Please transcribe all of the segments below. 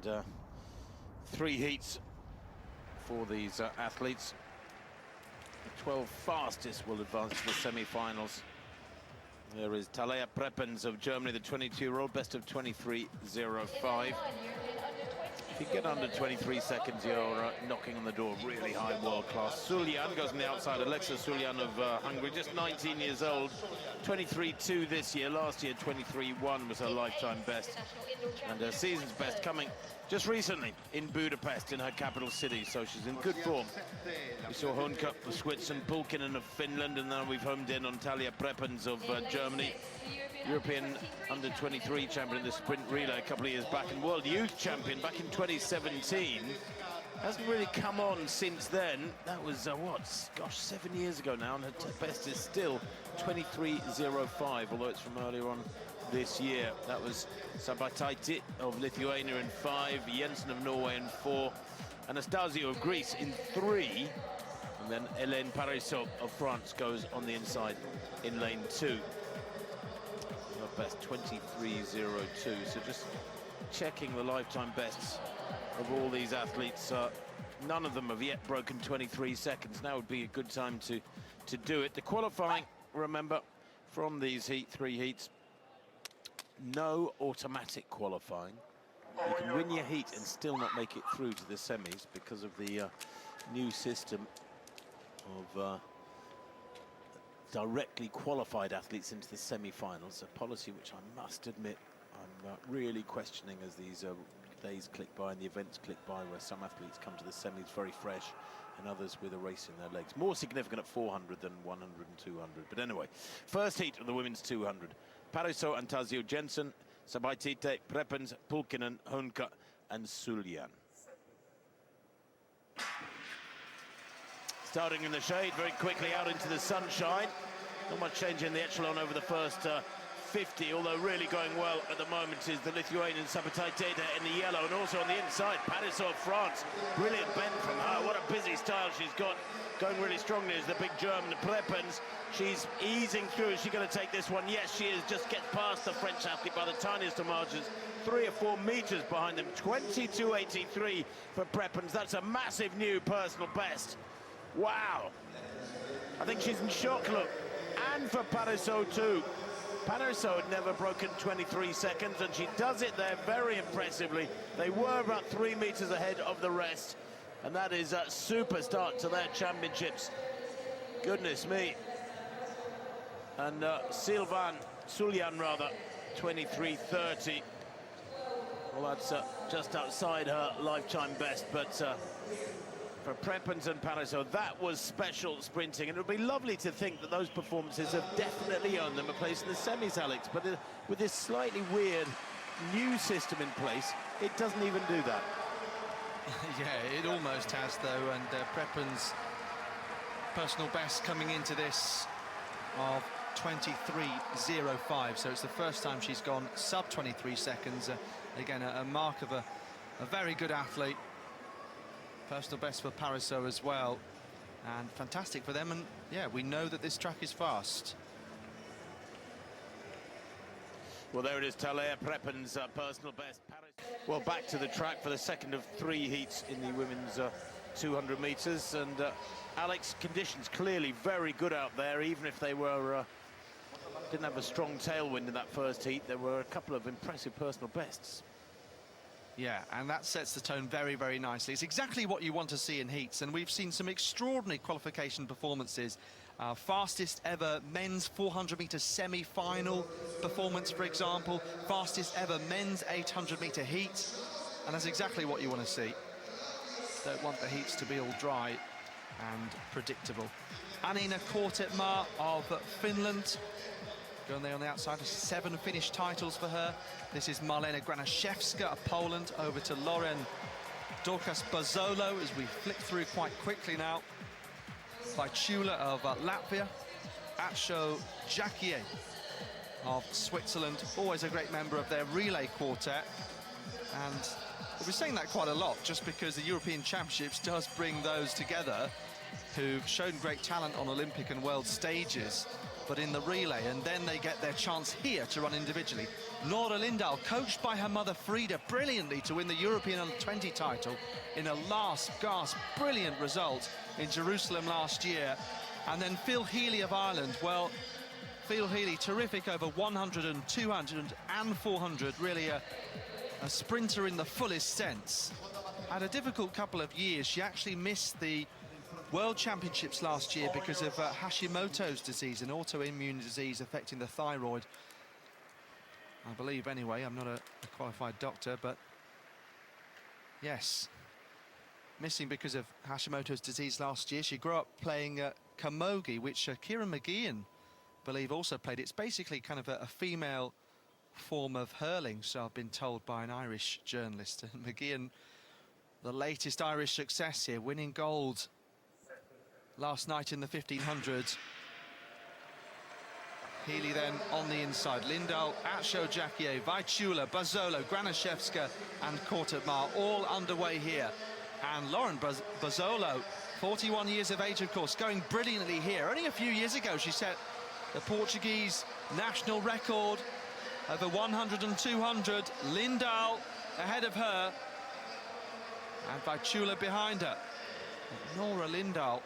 and 3 heats for these athletes. The 12 fastest will advance to the semi-finals. There is Talea Prepens of Germany, the 22-year-old, best of 23.05. If you get under 23 seconds, you're knocking on the door of really high world-class. Sulyan goes on the outside. Alexa Sulyan of Hungary, just 19 years old, 23.2 this year. Last year, 23.1 was her lifetime best. And her season's best coming just recently in Budapest, in her capital city, so she's in good form. We saw Honka of Switzerland, Pulkkinen of Finland, and now we've homed in on Talea Prepens of Germany. European under-23 champion in the sprint relay a couple of years back, and world youth champion back in 2017. Hasn't really come on since then. That was, what, gosh, 7 years ago now, and her best is still 23.05, although it's from earlier on this year. That was Sabataiti of Lithuania in 5, Jensen of Norway in 4, Anastasio of Greece in 3, and then Hélène Parisot of France goes on the inside in lane 2. Her best 23.02. So just checking the lifetime bests of all these athletes. None of them have yet broken 23 seconds. Now would be a good time to do it. The qualifying, remember, from these 3 heats, no automatic qualifying. You can win your heat and still not make it through to the semis because of the new system of directly qualified athletes into the semi-finals, a policy which I must admit I'm really questioning as these days click by and the events click by, where some athletes come to the semis very fresh and others with a race in their legs. More significant at 400 than 100 and 200. But anyway, first heat of the women's 200. Parisot, Anastasio, Jensen, Sabaitite, Prepens, Pulkkinen, Honka and Sulyan. Starting in the shade, very quickly out into the sunshine. Not much change in the echelon over the first 50, although really going well at the moment is the Lithuanian Sabaitite in the yellow, and also on the inside, Parisot of France. Brilliant bend from her. What a busy style she's got. Going really strongly is the big German Prepens. She's easing through. Is she going to take this one? Yes, she is. Just gets past the French athlete by the tiniest of margins. 3 or 4 meters behind them. 22.83 for Prepens. That's a massive new personal best. Wow. I think she's in shock, look. And for Parisot too. Parisot had never broken 23 seconds, and she does it there very impressively. They were about 3 meters ahead of the rest, and that is a super start to their championships. Goodness me. And Sulyan, 23.30. Well, that's just outside her lifetime best, but for Prepens and Parisot, that was special sprinting, and it would be lovely to think that those performances have definitely earned them a place in the semis, Alex, but with this slightly weird new system in place, it doesn't even do that. Yeah, it almost has, though, and Prepens' personal best coming into this of 23.05, so it's the first time she's gone sub 23 seconds. Again, a mark of a very good athlete. Personal best for Parisot as well, and fantastic for them. And yeah, we know that this track is fast. Well, there it is, Talea Prepens' personal best. Well, back to the track for the second of 3 heats in the women's 200 meters, and Alex, conditions clearly very good out there, even if they were didn't have a strong tailwind in that first heat. There were a couple of impressive personal bests. Yeah, and that sets the tone very, very nicely. It's exactly what you want to see in heats, and we've seen some extraordinary qualification performances. Fastest ever men's 400-meter semi-final performance, for example. Fastest ever men's 800-meter heat, and that's exactly what you want to see. Don't want the heats to be all dry and predictable. Anina Kortetmaa of Finland. Going there on the outside, 7 Finnish titles for her. This is Marlena Granaszewska of Poland, over to Lauren Dorcas Bozzolo as we flick through quite quickly now. Vaitula of Latvia, Acho Jacquier of Switzerland, always a great member of their relay quartet. And we're saying that quite a lot just because the European Championships does bring those together who've shown great talent on Olympic and world stages. but in the relay, and then they get their chance here to run individually. Nora Lindahl, coached by her mother Frida brilliantly to win the European Under-20 title in a last-gasp brilliant result in Jerusalem last year. And then Phil Healy of Ireland, well, Phil Healy, terrific over 100 and 200 and 400, really a sprinter in the fullest sense. Had a difficult couple of years. She actually missed the World Championships last year because of Hashimoto's disease, an autoimmune disease affecting the thyroid. I believe, anyway. I'm not a qualified doctor, but yes, missing because of Hashimoto's disease last year. She grew up playing camogie, which Kieran McGeehan, I believe, also played. It's basically kind of a female form of hurling, so I've been told by an Irish journalist. And McGeehan, the latest Irish success here, winning gold last night in the 1500. Healy then on the inside. Lindahl, Acho-Jacquier, Wojciula, Bazzolo, Granaszewska and Kortedmar all underway here. And Lauren Bazzolo, 41 years of age, of course, going brilliantly here. Only a few years ago she set the Portuguese national record over 100 and 200. Lindahl ahead of her and Wojciula behind her. Nora Lindahl,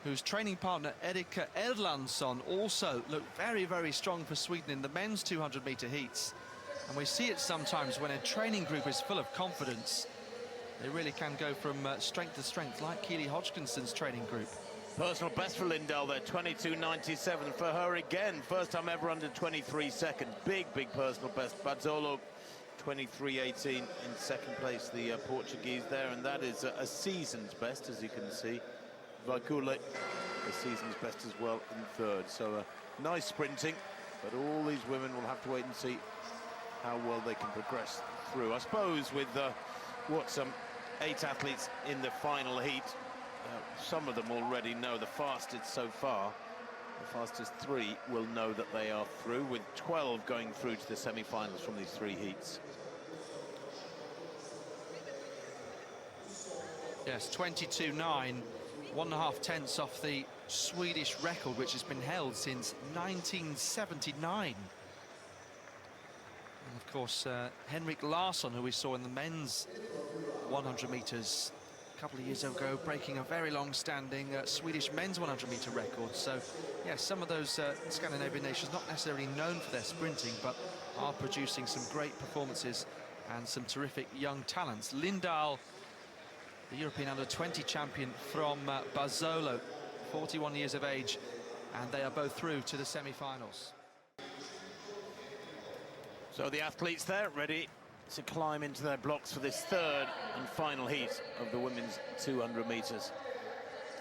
whose training partner Erika Erlandsson also looked very, very strong for Sweden in the men's 200-metre heats. And we see it sometimes when a training group is full of confidence. They really can go from strength to strength, like Keely Hodgkinson's training group. Personal best for Lindahl there, 22.97 for her again. First time ever under 23 second. Big personal best. Bazzolo, 23.18 in second place, the Portuguese there. And that is a season's best, as you can see. Wojciula, the season's best as well in third. So nice sprinting, but all these women will have to wait and see how well they can progress through. I suppose with some 8 athletes in the final heat, some of them already know the fastest so far. The fastest 3 will know that they are through, with 12 going through to the semi-finals from these 3 heats. Yes, 22.9, 1.5 tenths off the Swedish record, which has been held since 1979. And of course, Henrik Larsson, who we saw in the men's 100 metres a couple of years ago, breaking a very long-standing Swedish men's 100-metre record. So, yes, some of those Scandinavian nations not necessarily known for their sprinting, but are producing some great performances and some terrific young talents. Lindahl, the European Under-20 champion from Bazzolo, 41 years of age, and they are both through to the semi-finals. So the athletes there ready to climb into their blocks for this third and final heat of the women's 200 metres.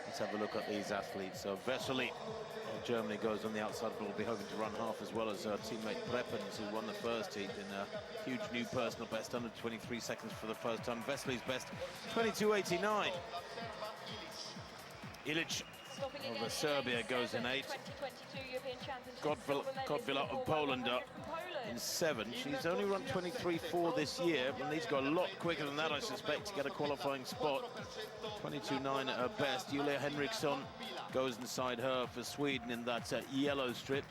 Let's have a look at these athletes. So Vesely of Germany goes on the outside, but will be hoping to run half, as well as her teammate Preppens, who won the first heat in a huge new personal best, under 23 seconds for the first time. Vesely's best, 22.89. Ilic of Serbia goes in 8. Godvilla of Poland in 7. She's only run 23.4 this year, and needs to go a lot quicker than that, I suspect, to get a qualifying spot. 22.9 at her best. Julia Henriksson goes inside her for Sweden in that yellow strip.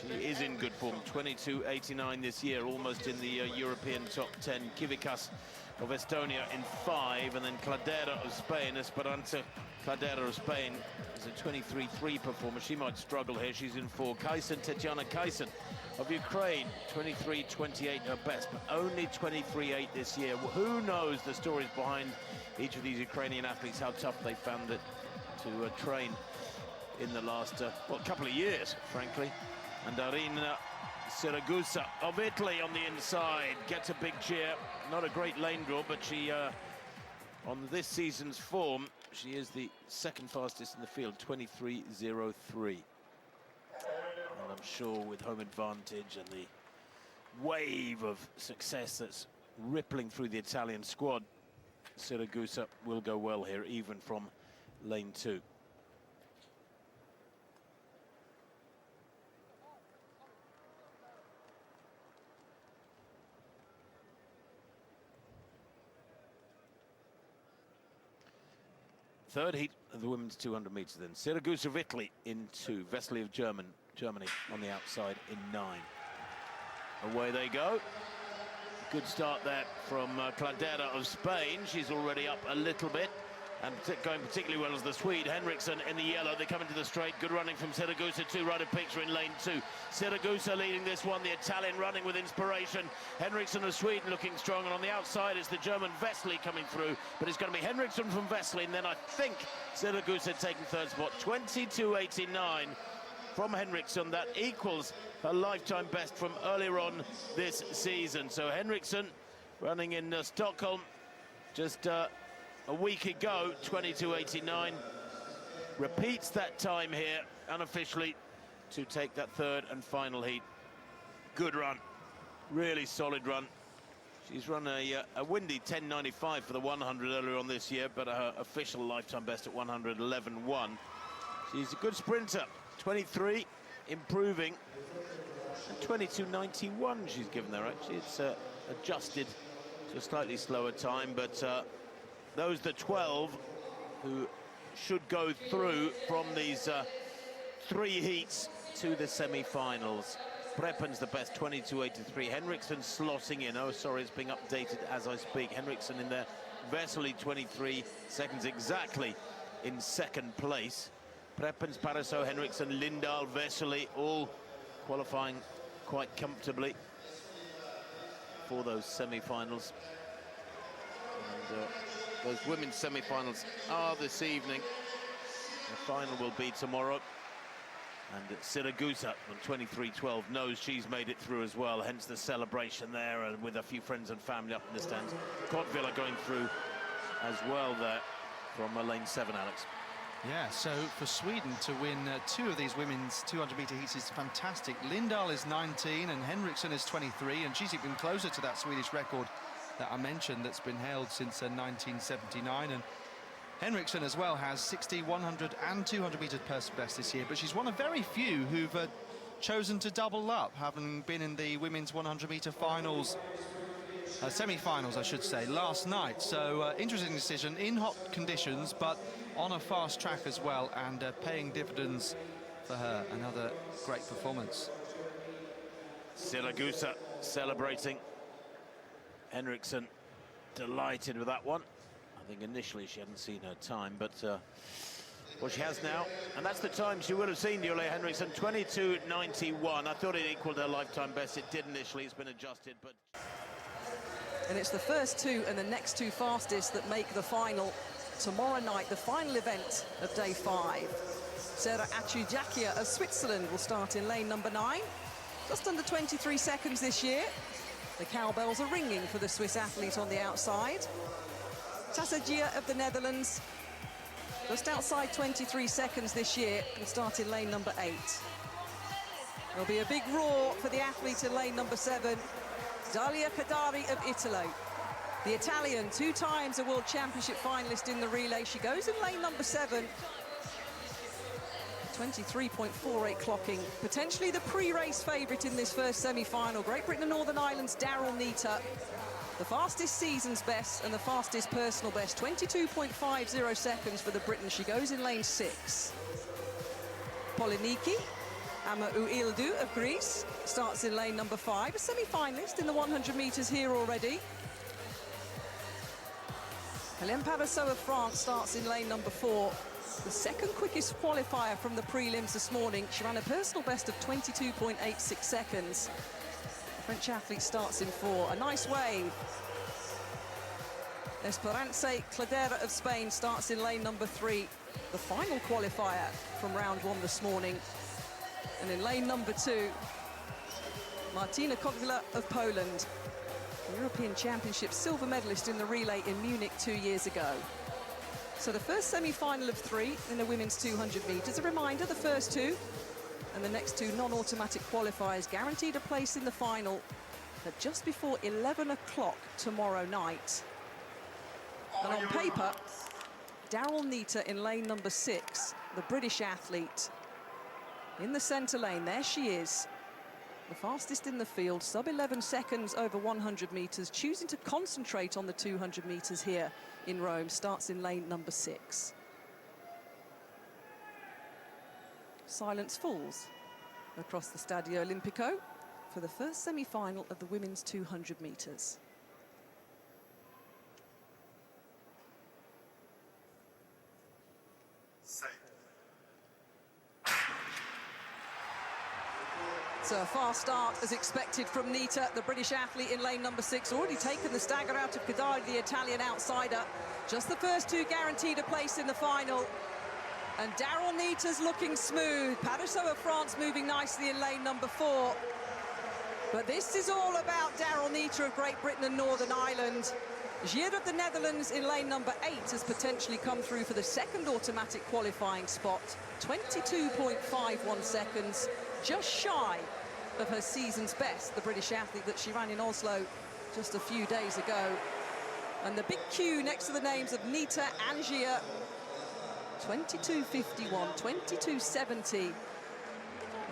She is in good form, 22.89 this year, almost in the European top 10. Kivikas of Estonia in 5, and then Cladera of Spain, Esperanza Cladera of Spain, is a 23.3 performer. She might struggle here. She's in 4. Tatiana Kaisen of Ukraine, 23.28 her best, but only 23.8 this year. Well, who knows the stories behind each of these Ukrainian athletes, how tough they found it to train in the last couple of years, frankly. And Arina Siragusa of Italy on the inside gets a big cheer. Not a great lane draw, but she, on this season's form, she is the second fastest in the field, 23.03. And I'm sure with home advantage and the wave of success that's rippling through the Italian squad, Siragusa will go well here, even from lane 2. Third heat of the women's 200 metres then. Siragusa of Italy in 2. Vesely of Germany on the outside in 9. Away they go. Good start there from Cladera of Spain. She's already up a little bit. And going particularly well as the Swede, Henriksson in the yellow. They come into the straight. Good running from Siragusa, too. Right a picture in lane 2. Siragusa leading this one. The Italian running with inspiration. Henriksson of Sweden looking strong. And on the outside is the German Vesely coming through. But it's going to be Henriksson from Vesely. And then I think Siragusa taking third spot. 22.89 from Henriksson. That equals her lifetime best from earlier on this season. So Henriksson running in Stockholm just a week ago, 22.89, repeats that time here unofficially to take that third and final heat. Good run, really solid run. She's run a windy 10.95 for the 100 earlier on this year, but her official lifetime best at 111.1. She's a good sprinter, 23, improving, and 22.91 she's given there. Actually, it's adjusted to a slightly slower time, but those the 12 who should go through from these 3 heats to the semi-finals. Preppen's the best, 22.83. Henriksson slotting in. Oh, sorry, it's being updated as I speak. Henriksson in there. Vesely 23 seconds exactly in second place. Preppen's, Paraso, Henriksson, Lindahl, Vesely, all qualifying quite comfortably for those semi-finals. And those women's semi-finals are this evening. The final will be tomorrow. And Siragusa on 23.12 knows she's made it through as well, hence the celebration there, and with a few friends and family up in the stands. Kotvilla going through as well there from lane 7, Alex. Yeah, so for Sweden to win 2 of these women's 200-metre heats is fantastic. Lindahl is 19 and Henriksson is 23, and she's even closer to that Swedish record that I mentioned that's been held since 1979. And Henriksson as well has 60, 100 and 200 metres personal best this year, but she's one of very few who've chosen to double up, having been in the women's 100-metre finals, semi-finals I should say, last night. So interesting decision in hot conditions, but on a fast track as well, and paying dividends for her. Another great performance. Siragusa celebrating. Henriksson delighted with that one. I think initially she hadn't seen her time, but well, she has now, and that's the time she would have seen, Julia Henriksson, 22.91. I thought it equaled her lifetime best. It did initially. It's been adjusted, but... And it's the first 2 and the next 2 fastest that make the final tomorrow night, the final event of day 5. Sarah Achujakia of Switzerland will start in lane number 9. Just under 23 seconds this year. The cowbells are ringing for the Swiss athlete on the outside. Tassagia of the Netherlands, just outside 23 seconds this year, can start in lane number 8. There'll be a big roar for the athlete in lane number 7, Dalia Kadari of Italy. The Italian, 2 times a World Championship finalist in the relay. She goes in lane number 7. 23.48 clocking. Potentially the pre-race favourite in this first semi-final. Great Britain and Northern Ireland's Daryl Neater. The fastest season's best and the fastest personal best. 22.50 seconds for the Briton. She goes in lane 6. Poliniki Amauildu of Greece starts in lane number 5. A semi-finalist in the 100 metres here already. Hélène Pavassot of France starts in lane number 4. The second quickest qualifier from the prelims this morning. She ran a personal best of 22.86 seconds. The French athlete starts in 4. A nice wave. Esperance Cladera of Spain starts in lane number 3. The final qualifier from round 1 this morning. And in lane number 2, Martina Kotvilla of Poland. The European Championship silver medalist in the relay in Munich 2 years ago. So the first semi-final of 3 in the women's 200 metres. A reminder, the first 2 and the next 2 non-automatic qualifiers guaranteed a place in the final at just before 11 o'clock tomorrow night. And on paper, Daryl Neater in lane number 6, the British athlete, in the centre lane. There she is, the fastest in the field, sub 11 seconds over 100 metres, choosing to concentrate on the 200 metres here in Rome. Starts in lane number 6. silence falls across the Stadio Olimpico for the first semi-final of the women's 200 metres. So a fast start as expected from Nita, the British athlete in lane number 6, already taken the stagger out of Kadari, the Italian outsider. Just the first two guaranteed a place in the final. And Daryl Nita's looking smooth. Parisot of France moving nicely in lane number 4. But this is all about Daryl Nita of Great Britain and Northern Ireland. Gier of the Netherlands in lane number 8 has potentially come through for the second automatic qualifying spot. 22.51 seconds, just shy of her season's best, the British athlete that she ran in Oslo just a few days ago. And the big Q next to the names of Nita and Gier, 22.51, 22.70.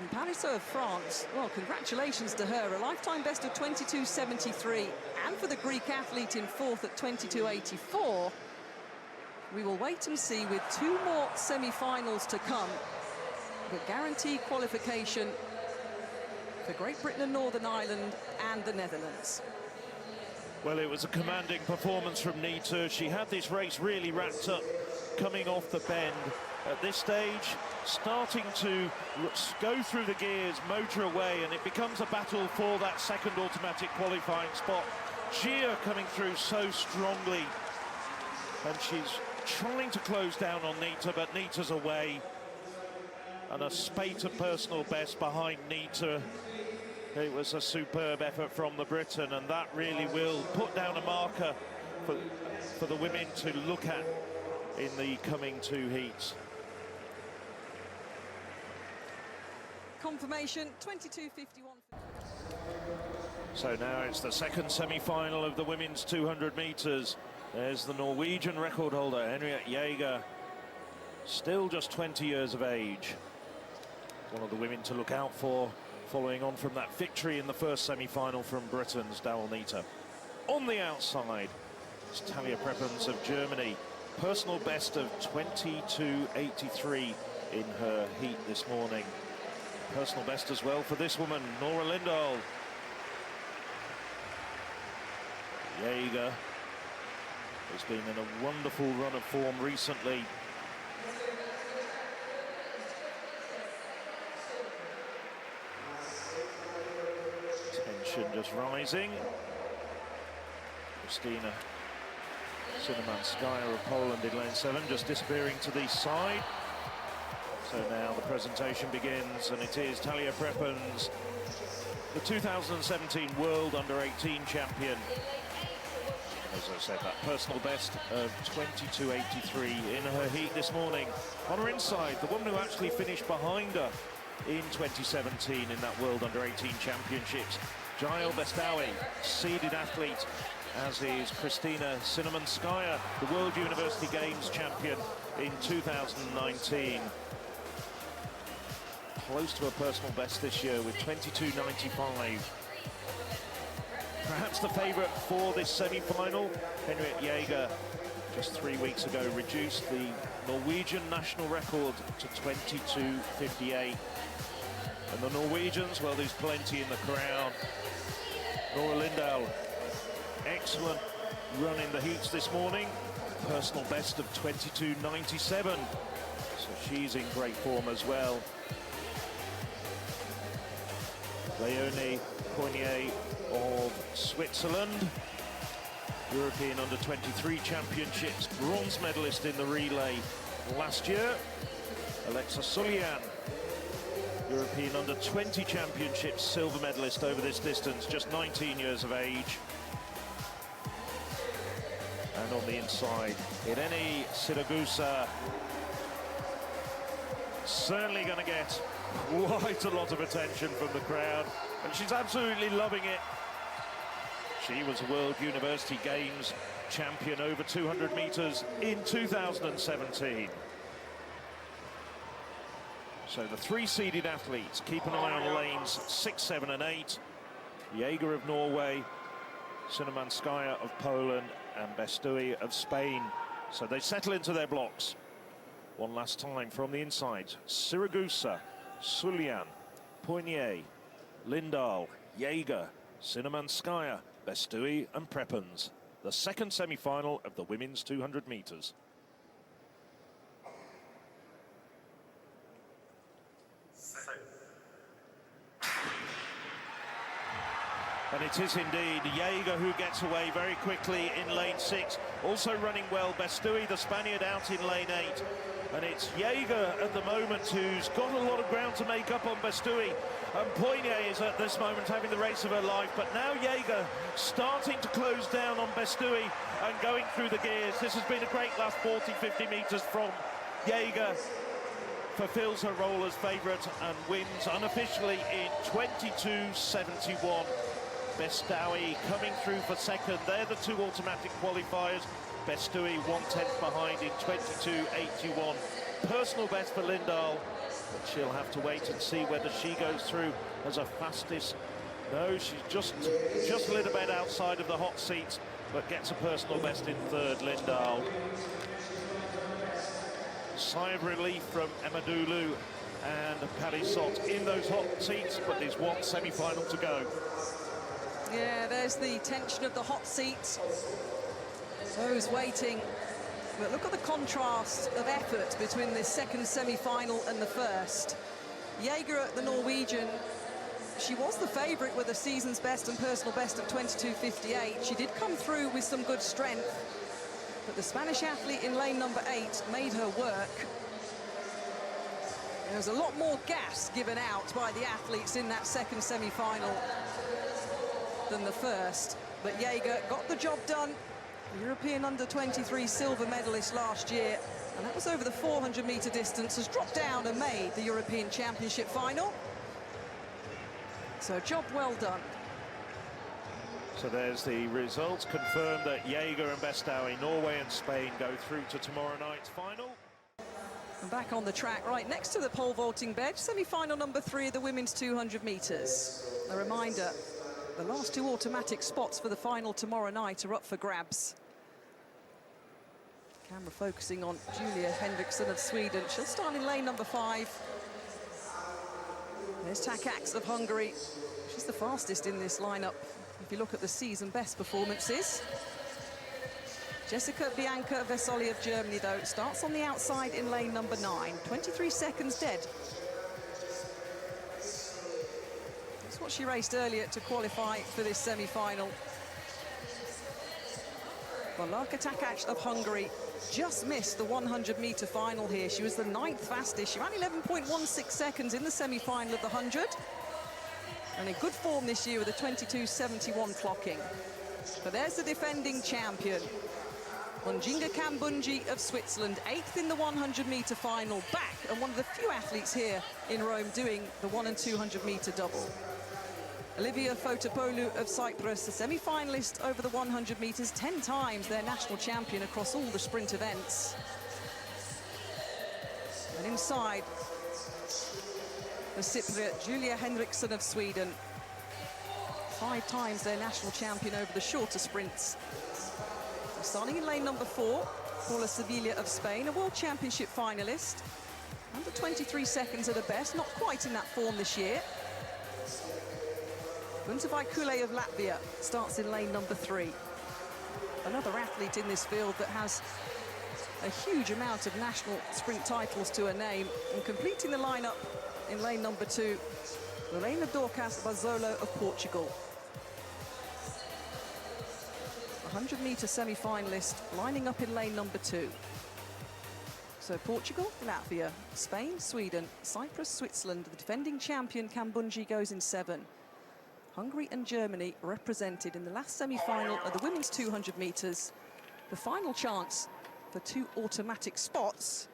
And Parisot of France, well, congratulations to her, a lifetime best of 22.73. And for the Greek athlete in fourth at 22.84. We will wait and see with two more semi-finals to come. But guaranteed qualification for Great Britain and Northern Ireland and the Netherlands. Well, it was a commanding performance from Nita. She had this race really wrapped up, coming off the bend. At this stage, starting to go through the gears, motor away, and it becomes a battle for that second automatic qualifying spot. Gier coming through so strongly, and she's trying to close down on Nita, but Nita's away. And a spate of personal best behind Nita. It was a superb effort from the Briton, and that really will put down a marker for the women to look at in the coming two heats. Confirmation, 22.51. So now it's the second semi-final of the women's 200 metres. There's the Norwegian record holder, Henriette Jaeger, still just 20 years of age. One of the women to look out for, following on from that victory in the first semi-final from Britain's Daryl Nita. On the outside, it's Talia Prepons of Germany. Personal best of 22.83 in her heat this morning. Personal best as well for this woman, Nora Lindahl. Jaeger has been in a wonderful run of form recently. Tension just rising. Kristina Szymanowska of Poland in lane 7, just disappearing to the side. So now the presentation begins, and it is Talia Prepons, the 2017 World Under-18 champion. As I said, that personal best of 22.83 in her heat this morning. On her inside, the woman who actually finished behind her in 2017 in that World Under-18 Championships, Jael Bestawi, seeded athlete, as is Kristina Szymanowska, the World University Games champion in 2019. Close to a personal best this year with 22.95. Perhaps the favourite for this semi-final, Henriette Jaeger, just 3 weeks ago reduced the Norwegian national record to 22.58. And the Norwegians, well, there's plenty in the crowd. Nora Lindahl, excellent run in the heats this morning. Personal best of 22.97. So she's in great form as well. Leonie Coignet of Switzerland, European Under-23 Championships, bronze medalist in the relay last year. Alexa Sullian, European Under-20 Championships, silver medalist over this distance, just 19 years of age. And on the inside, Irene Siragusa, certainly going to get quite a lot of attention from the crowd, and she's absolutely loving it. She was a World University Games champion over 200 metres in 2017. So the three seeded athletes, keep an eye on lanes 6, 7 and 8. Jaeger of Norway, Szymanowska of Poland and Bestawi of Spain. So they settle into their blocks. One last time from the inside, Siragusa Sulyan, Poignet, Lindahl, Jaeger, Sinamanskaya, Bestui and Prepons. The second semi-final of the women's 200 metres. And it is indeed Jaeger who gets away very quickly in lane 6. Also running well, Bestui, the Spaniard, out in lane 8. And it's Jaeger at the moment who's got a lot of ground to make up on Bestui. And Poignet is at this moment having the race of her life. But now Jaeger starting to close down on Bestui and going through the gears. This has been a great last 40, 50 metres from Jaeger. Fulfills her role as favourite and wins unofficially in 22.71. Bestui coming through for second. They're the two automatic qualifiers. Bestui 1/10 behind in 22.81. Personal best for Lindahl, but she'll have to wait and see whether she goes through as a fastest. No, she's just a little bit outside of the hot seats, but gets a personal best in third, Lindahl. Sigh of relief from Emadoulou and Parisot in those hot seats, but there's one semi-final to go. Yeah, there's the tension of the hot seat. Those waiting. But look at the contrast of effort between this second semi-final and the first. Jaeger, the Norwegian, she was the favourite with a season's best and personal best of 22.58. She did come through with some good strength, but the Spanish athlete in lane number 8 made her work. There was a lot more gas given out by the athletes in that second semi-final than the first, but Jaeger got the job done. The European under-23 silver medalist last year, and that was over the 400-metre distance, has dropped down and made the European Championship final. So job well done. So there's the results confirmed that Jaeger and Bestui, Norway and Spain, go through to tomorrow night's final. And back on the track, right next to the pole vaulting bed, semi-final number 3 of the women's 200 metres. A reminder, the last two automatic spots for the final tomorrow night are up for grabs. Camera focusing on Julia Henriksson of Sweden. She'll start in lane number 5. There's Takacs of Hungary. She's the fastest in this lineup if you look at the season best performances. Jessica Bianca Vesoli of Germany, though, starts on the outside in lane number 9. 23 seconds dead. That's what she raced earlier to qualify for this semi-final. Larka Takacs of Hungary just missed the 100-metre final here. She was the 9th fastest. She ran 11.16 seconds in the semi-final of the 100. And in good form this year with a 22.71 clocking. But there's the defending champion. Munjinga Kambunji of Switzerland, 8th in the 100-metre final, back, and one of the few athletes here in Rome doing the 100 and 200-metre double. Olivia Fotopoulou of Cyprus, a semi-finalist over the 100 metres, 10 times their national champion across all the sprint events. And inside, the Cypriot Julia Henriksson of Sweden, 5 times their national champion over the shorter sprints. Starting in lane number 4, Paula Sevilla of Spain, a World Championship finalist. Under 23 seconds at her best, not quite in that form this year. Guntavai Kule of Latvia starts in lane number 3. Another athlete in this field that has a huge amount of national sprint titles to her name. And completing the lineup in lane number 2, Lorena Dorcas Bazzolo of Portugal. 100-metre semi-finalist lining up in lane number 2. So Portugal, Latvia, Spain, Sweden, Cyprus, Switzerland. The defending champion Kambunji goes in 7. Hungary and Germany represented in the last semi-final of the women's 200 metres. The final chance for 2 automatic spots.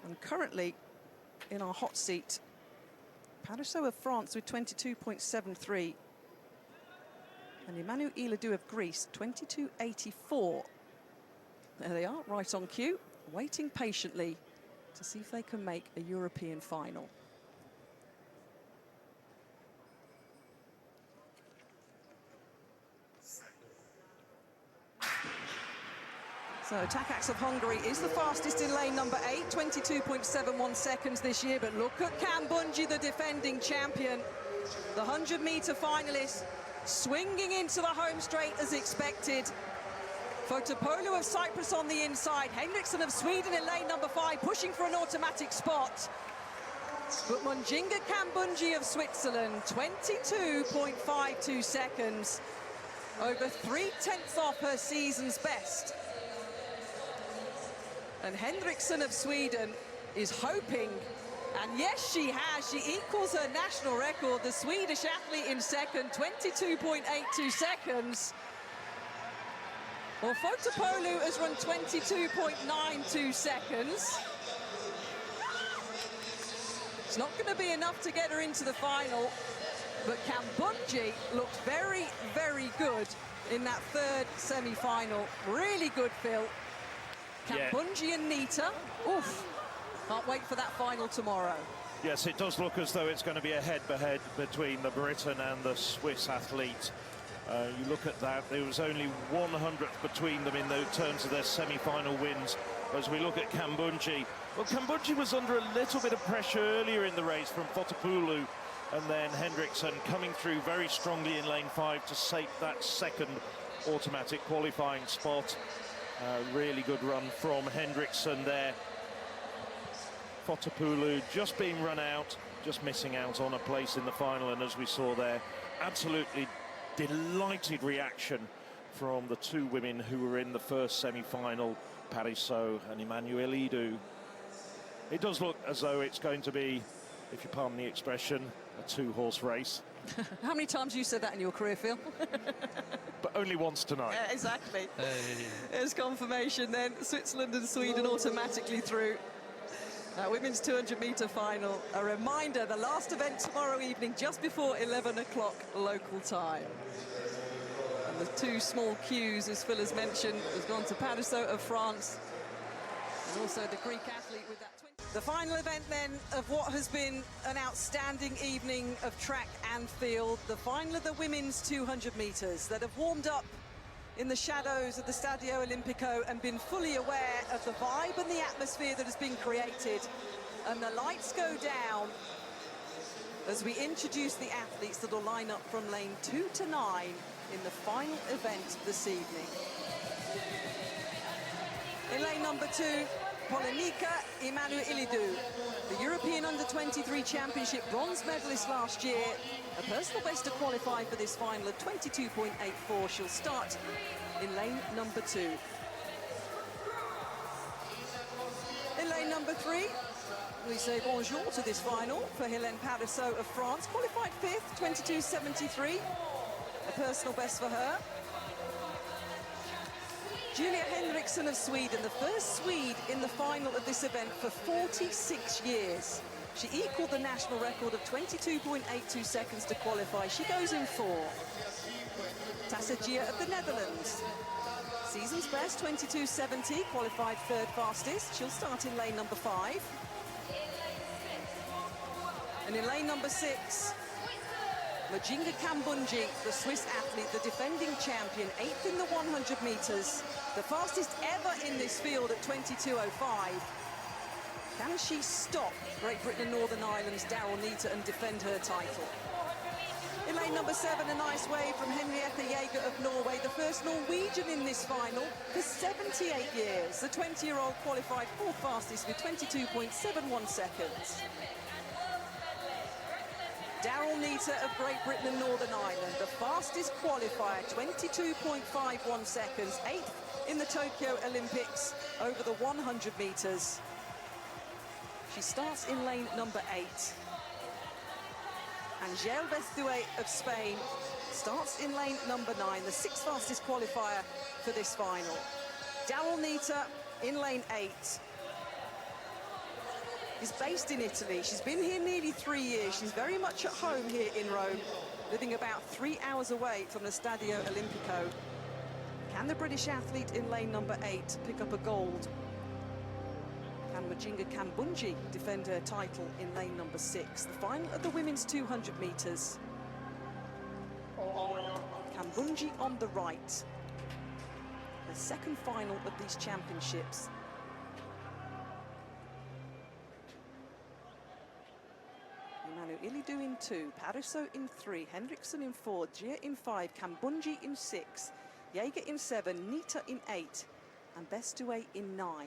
And currently in our hot seat, Parisot of France with 22.73. And Emmanuel Iladou of Greece, 22.84. There they are, right on cue, waiting patiently to see if they can make a European final. So Takacs of Hungary is the fastest in lane number 8, 22.71 seconds this year. But look at Kambundji, the defending champion, the 100-meter finalist, swinging into the home straight as expected. Fotopoulou of Cyprus on the inside, Henriksson of Sweden in lane number 5, pushing for an automatic spot. But Mujinga Kambundji of Switzerland, 22.52 seconds, over 3/10 off her season's best. And Henriksson of Sweden is hoping, and yes, she has. She equals her national record, the Swedish athlete in second, 22.82 seconds. Well, Fotopoulou has run 22.92 seconds. It's not going to be enough to get her into the final, but Kambundji looked very, very good in that third semi-final. Really good, Phil. Kambundji and Nita, oof, can't wait for that final tomorrow. Yes, it does look as though it's going to be a head-to-head between the Briton and the Swiss athlete. You look at that, there was only 100th between them in the terms of their semi-final wins. As we look at Kambundji, well, Kambundji was under a little bit of pressure earlier in the race from Fotopoulou, and then Henriksson coming through very strongly in lane 5 to save that second automatic qualifying spot. Really good run from Henriksson there. Fotopoulou just being run out, just missing out on a place in the final, and as we saw there, absolutely delighted reaction from the two women who were in the first semi-final, Parisot and Emmanuelidou. It does look as though it's going to be, if you pardon the expression, a two-horse race. How many times have you said that in your career, Phil? But only once tonight. Yeah, exactly. There's confirmation then. Switzerland and Sweden automatically through. Women's 200-meter final. A reminder, the last event tomorrow evening, just before 11 o'clock local time. And the two small cues, as Phil has mentioned, has gone to Parisot of France, and also the Greek athlete with that 20. The final event then of what has been an outstanding evening of track and field, the final of the women's 200 meters that have warmed up in the shadows of the Stadio Olimpico and been fully aware of the vibe and the atmosphere that has been created. And the lights go down as we introduce the athletes that will line up from lane 2 to 9 in the final event this evening. In lane number 2, Polenika Emmanuelidou, the European Under-23 Championship bronze medalist last year. A personal best to qualify for this final of 22.84. She'll start in lane number 2. In lane number 3, we say bonjour to this final for Hélène Parisot of France. Qualified 5th, 22.73. A personal best for her. Julia Henriksson of Sweden, the first Swede in the final of this event for 46 years. She equaled the national record of 22.82 seconds to qualify. She goes in 4. Tassagia of the Netherlands. Season's best, 22.70, qualified 3rd fastest. She'll start in lane number 5. And in lane number 6, Mujinga Kambundji, the Swiss athlete, the defending champion, 8th in the 100 meters, the fastest ever in this field at 22.05. Can she stop Great Britain and Northern Ireland's Daryl Nita and defend her title? In lane number 7, a nice wave from Henriette Jaeger of Norway, the first Norwegian in this final for 78 years. The 20-year-old qualified 4th fastest with 22.71 seconds. Daryl Nita of Great Britain and Northern Ireland, the fastest qualifier, 22.51 seconds, 8th in the Tokyo Olympics over the 100 meters. She starts in lane number 8. Angel Bestué of Spain starts in lane number 9, the 6th fastest qualifier for this final. Daryl Nita in lane 8. Is based in Italy. She's been here nearly 3 years. She's very much at home here in Rome, living about 3 hours away from the Stadio Olimpico. Can the British athlete in lane number 8 pick up a gold? Can Mujinga Kambundji defend her title in lane number 6? The final of the women's 200 meters. Kambundji on the right. the second final of these championships. Manu Ilidu in 2, Pariso in 3, Henriksson in 4, Gia in 5, Kambunji in 6, Jaeger in 7, Nita in 8, and Bestoué in 9.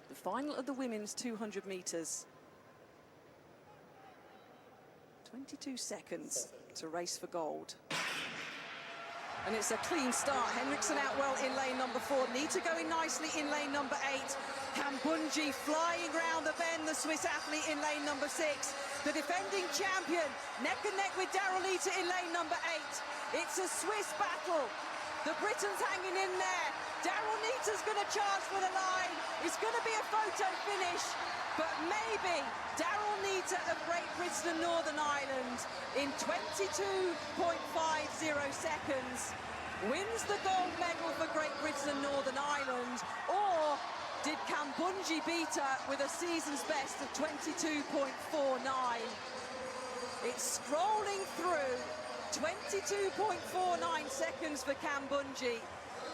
The final of the women's 200 metres. 22 seconds to race for gold. And it's a clean start. Henriksson out well in lane number 4. Nita going nicely in lane number 8. Kambunji flying round the bend, the Swiss athlete in lane number 6. The defending champion, neck and neck with Daryl Nita in lane number 8. It's a Swiss battle. The Britons hanging in there. Daryl Nita's going to charge for the line. It's going to be a photo finish. But maybe Daryl Nita of Great Britain and Northern Ireland in 22.50 seconds wins the gold medal for Great Britain and Northern Ireland, or did Kambunji beat her with a season's best of 22.49? It's scrolling through, 22.49 seconds for Kambunji.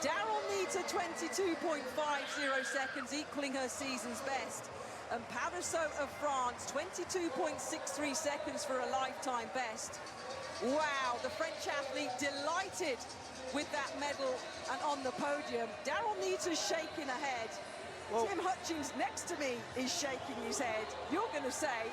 Daryl Nita 22.50 seconds, equaling her season's best. And Pariso of France, 22.63 seconds for a lifetime best. Wow, the French athlete delighted with that medal and on the podium. Daryl Nita's shaking her head. Well, Tim Hutchings next to me is shaking his head. You're going to say...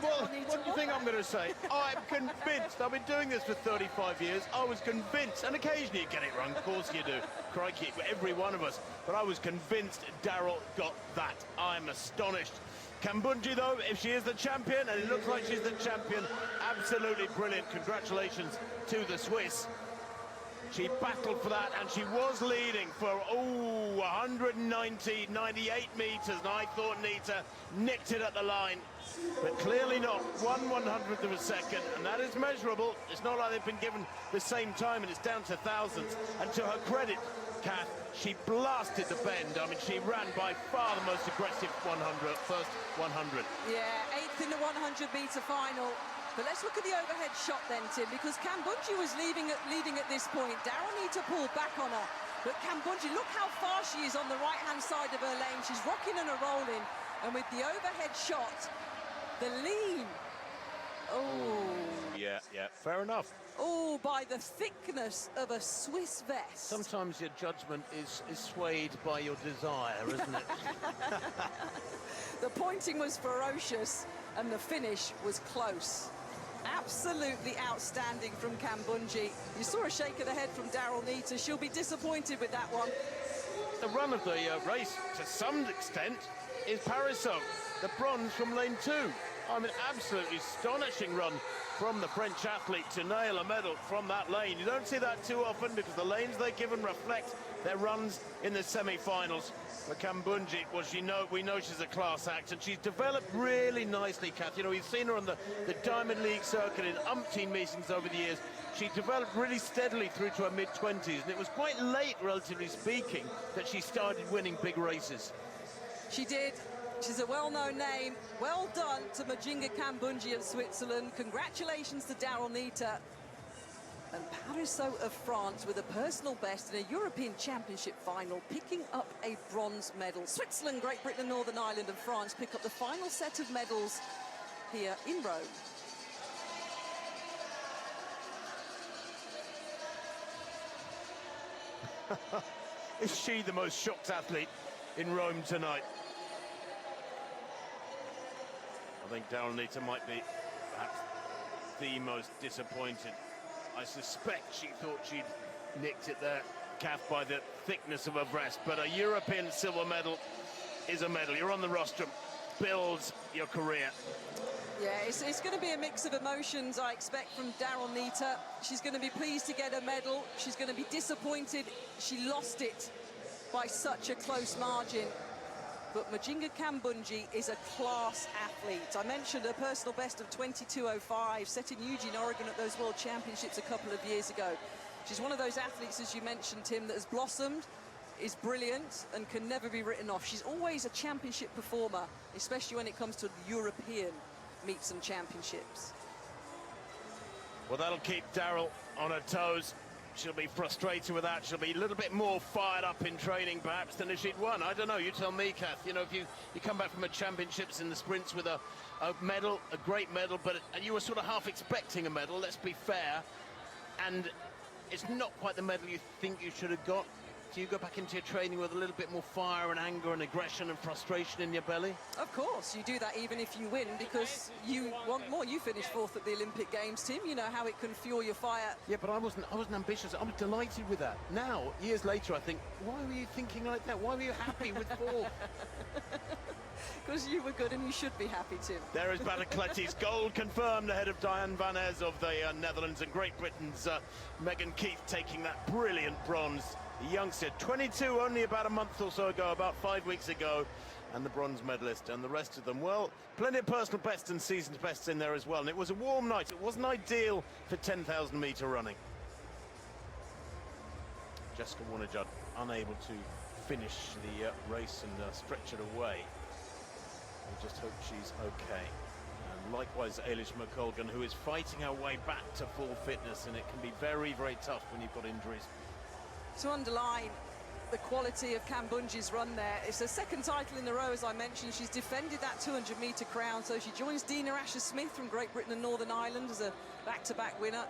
Well, what do you think I'm going to say? I'm convinced. I've been doing this for 35 years. I was convinced, and occasionally you get it wrong, of course you do. Crikey, every one of us. But I was convinced Daryl got that. I'm astonished. Kambunji, though, if she is the champion, and it looks like she's the champion, absolutely brilliant. Congratulations to the Swiss. She battled for that, and she was leading for, 198 metres, and I thought Nita nicked it at the line. But clearly not. 1/100th of a second, and that is measurable. It's not like they've been given the same time, and it's down to thousandths. And to her credit, Kath, she blasted the bend. I mean, she ran by far the most aggressive first 100. Yeah, 8th in the 100-metre final. But let's look at the overhead shot then, Tim, because Kambunji was leading at this point. Daryl Nita pulled back on her. But Kambunji, look how far she is on the right-hand side of her lane. She's rocking and a rolling. And with the overhead shot, the lean. Oh. Yeah, fair enough. Oh, by the thickness of a Swiss vest. Sometimes your judgment is swayed by your desire, isn't it? The pointing was ferocious and the finish was close. Absolutely outstanding from Kambunji. You saw a shake of the head from Daryl Nita. She'll be disappointed with that one. The run of the race, to some extent, is Pariso, the bronze from lane 2. I mean, absolutely astonishing run from the French athlete to nail a medal from that lane. You don't see that too often because the lanes they give and reflect their runs in the semi-finals. For Kambunji, well, we know she's a class act, and she's developed really nicely, Kath. You know, we've seen her on the Diamond League circuit in umpteen meetings over the years. She developed really steadily through to her mid-20s, and it was quite late, relatively speaking, that she started winning big races. She did. She's a well-known name. Well done to Majinga Kambunji of Switzerland. Congratulations to Daryl Nita. And Pariso of France with a personal best in a European Championship final, picking up a bronze medal. Switzerland, Great Britain, Northern Ireland and France pick up the final set of medals here in Rome. Is she the most shocked athlete in Rome tonight? I think Daryl Nita might be perhaps the most disappointed. I suspect she thought she'd nicked it there, Kath, by the thickness of her breast. But a European silver medal is a medal. You're on the rostrum, builds your career. Yeah, it's going to be a mix of emotions, I expect, from Daryl Nita. She's going to be pleased to get a medal. She's going to be disappointed she lost it by such a close margin. But Majinga Kambunji is a class athlete. I mentioned her personal best of 22.05, set in Eugene, Oregon at those World Championships a couple of years ago. She's one of those athletes, as you mentioned, Tim, that has blossomed, is brilliant, and can never be written off. She's always a championship performer, especially when it comes to European meets and championships. Well, that'll keep Daryl on her toes. she'll be frustrated with that. She'll be a little bit more fired up in training, perhaps, than if she'd won. I don't know. You tell me, Kath. You know, if you come back from a championships in the sprints with a medal, a great medal, but you were sort of half expecting a medal, let's be fair, and it's not quite the medal you think you should have got. Do you go back into your training with a little bit more fire and anger and aggression and frustration in your belly? Of course, you do that even if you win, because you want more. You finished 4th at the Olympic Games, Tim. You know how it can fuel your fire. Yeah, but I wasn't ambitious. I was delighted with that. Now, years later, I think, why were you thinking like that? Why were you happy with 4th? Because you were good and you should be happy, Tim. There is Batacletti's gold confirmed ahead of Diane van Es of the Netherlands, and Great Britain's Megan Keith taking that brilliant bronze. The youngster, 22, only about a month or so ago, about 5 weeks ago, and the bronze medalist. And the rest of them, well, plenty of personal bests and season bests in there as well. And it was a warm night. It wasn't ideal for 10,000 metre running. Jessica Warner-Judd unable to finish the race and stretch it away. We just hope she's okay. And likewise, Eilish McColgan, who is fighting her way back to full fitness, and it can be very, very tough when you've got injuries. To underline the quality of Kambundji's run there, it's her 2nd title in a row, as I mentioned. She's defended that 200-metre crown, so she joins Dina Asher-Smith from Great Britain and Northern Ireland as a back-to-back winner.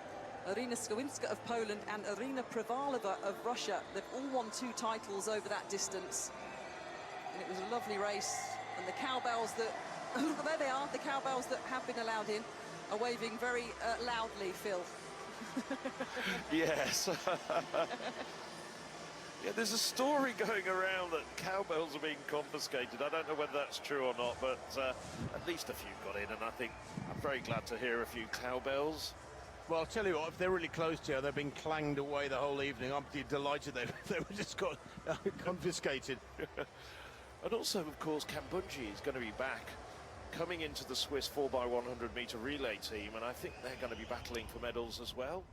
Irina Skowinska of Poland and Irina Prevalova of Russia. They've all won 2 titles over that distance. And it was a lovely race. And the cowbells that, there they are, the cowbells that have been allowed in are waving very loudly, Phil. Yes. Yeah, there's a story going around that cowbells are being confiscated. I don't know whether that's true or not, but at least a few got in, and I think I'm very glad to hear a few cowbells. Well, I'll tell you what, if they're really close to you, they've been clanged away the whole evening. I'm delighted they were just got confiscated. And also, of course, Kambundji is going to be back coming into the Swiss 4x100 metre relay team, and I think they're going to be battling for medals as well.